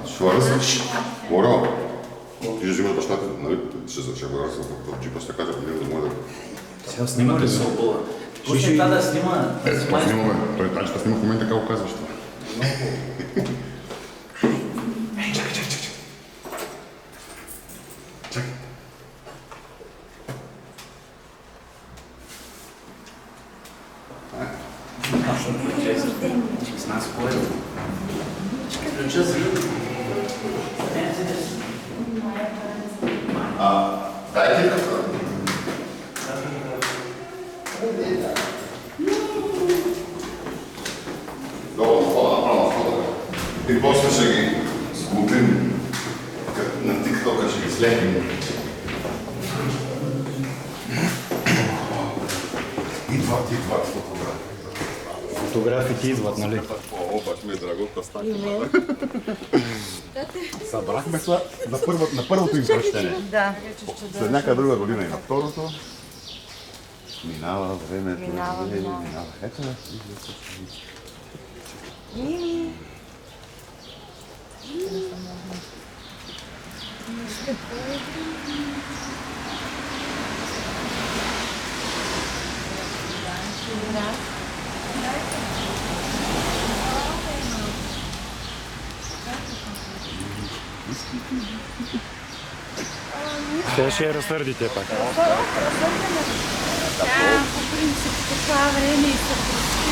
ще различ, мора. Ти ще взимаш бащата, нали, ще го различ в джипа, ще кажа, да може да... Сега снима ли се обола? Пусне това да снима. Снимаме, той трябва да снима в момента, как го казваш това. Чакай. Чакай. С нас кое? Ключа си. Дай ти какво? Долу, направо. И после ще ги сглупим на тиктока, ще ги слепим. Идват фотографии. Фотографите идват, нали? Обач ми е драгота стане. Събрахме се на първото им кръщение. Да. След някаква друга година и на второто. Минава времето. Минава. Ето. Те ще я разсърдите пак. Тя по принцип по това време и се прости.